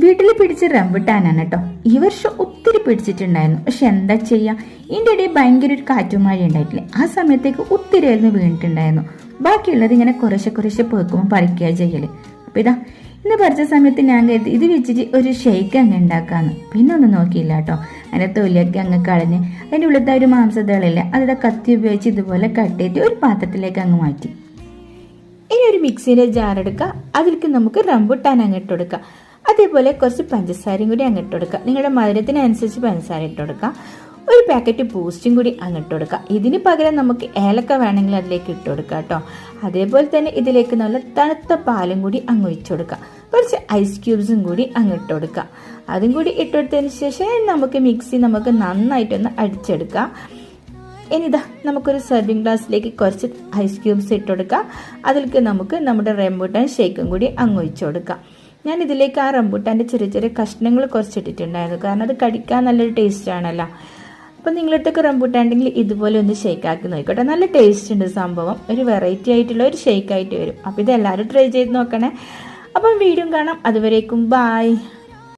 വീട്ടിൽ പിടിച്ച റംബുട്ടാനാണ് കേട്ടോ. ഈ വർഷം ഒത്തിരി പിടിച്ചിട്ടുണ്ടായിരുന്നു. പക്ഷെ എന്താ ചെയ്യാ, ഇതിൻ്റെ ഇടയിൽ ഭയങ്കര ഒരു കാറ്റും മഴ ഉണ്ടായിട്ടില്ലേ, ആ സമയത്തേക്ക് ഒത്തിരി ആയിരുന്നു വീണിട്ടുണ്ടായിരുന്നു. ബാക്കിയുള്ളത് ഇങ്ങനെ കുറേശ്ശെ പേക്കുമ്പോൾ പറിക്കുക ചെയ്യല്. അപ്പൊ ഇതാ ഇന്ന് പറിച്ച സമയത്ത് ഞാൻ കരുതി ഇത് വെച്ചിട്ട് ഒരു ഷെയ്ക്ക് അങ്ങ് ഉണ്ടാക്കാന്ന്. പിന്നെ ഒന്നും നോക്കിയില്ല കേട്ടോ. അതിൻ്റെ തൊലിയൊക്കെ അങ്ങ് കളഞ്ഞ് അതിൻ്റെ ഉള്ളിലത്തെ ഒരു മാംസതകളില്ലേ അതിൻ്റെ കത്തി ഉപയോഗിച്ച് ഇതുപോലെ കട്ടിയിട്ട് ഒരു പാത്രത്തിലേക്ക് അങ്ങ് മാറ്റി. ഇനി ഒരു മിക്സിയുടെ ജാർ എടുക്കുക, അതിലേക്ക് നമുക്ക് റംബുട്ടാൻ അങ്ങ് ഇട്ട് കൊടുക്കുക. അതേപോലെ കുറച്ച് പഞ്ചസാരയും കൂടി അങ്ങോട്ട് കൊടുക്കുക. നിങ്ങളുടെ മധുരത്തിനനുസരിച്ച് പഞ്ചസാര ഇട്ട് കൊടുക്കുക. ഒരു പാക്കറ്റ് ബൂസ്റ്റും കൂടി അങ്ങോട്ട് കൊടുക്കുക. ഇതിന് പകരം നമുക്ക് ഏലക്ക വേണമെങ്കിൽ അതിലേക്ക് ഇട്ട് കൊടുക്കുക കേട്ടോ. അതേപോലെ തന്നെ ഇതിലേക്ക് നല്ല തണുത്ത പാലും കൂടി അങ്ങ് ഒഴിച്ചു കൊടുക്കുക. കുറച്ച് ഐസ് ക്യൂബ്സും കൂടി അങ്ങോട്ട് കൊടുക്കുക. അതും കൂടി ഇട്ടുകൊടുത്തതിന് ശേഷം നമുക്ക് നന്നായിട്ടൊന്ന് അടിച്ചെടുക്കുക. ഇനിതാ നമുക്കൊരു സെർവിങ് ഗ്ലാസ്സിലേക്ക് കുറച്ച് ഐസ് ക്യൂബ്സ് ഇട്ട് കൊടുക്കുക. അതിലേക്ക് നമുക്ക് നമ്മുടെ റംബുട്ടാൻ ഷേക്കും കൂടി അങ്ങ് ഒഴിച്ചു കൊടുക്കാം. ഞാൻ ഇതിലേക്ക് ആ റംബുട്ടാൻ്റെ ചെറിയ കഷ്ണങ്ങൾ കുറച്ചിട്ടിട്ടുണ്ടായിരുന്നു, കാരണം അത് കടിക്കാൻ നല്ലൊരു ടേസ്റ്റ് ആണല്ലോ. അപ്പം നിങ്ങളടുത്തൊക്കെ റംബുട്ടാൻ ഉണ്ടെങ്കിൽ ഇതുപോലെ ഒന്ന് ഷേക്കാക്കി നോക്കട്ടെ. നല്ല ടേസ്റ്റ് ഉണ്ട് സംഭവം. ഒരു വെറൈറ്റി ആയിട്ടുള്ള ഒരു ഷേക്കായിട്ട് വരും. അപ്പോൾ ഇതെല്ലാവരും ട്രൈ ചെയ്ത് നോക്കണേ. അപ്പം വീഡിയോ കാണാം. അതുവരേക്കും ബായ്.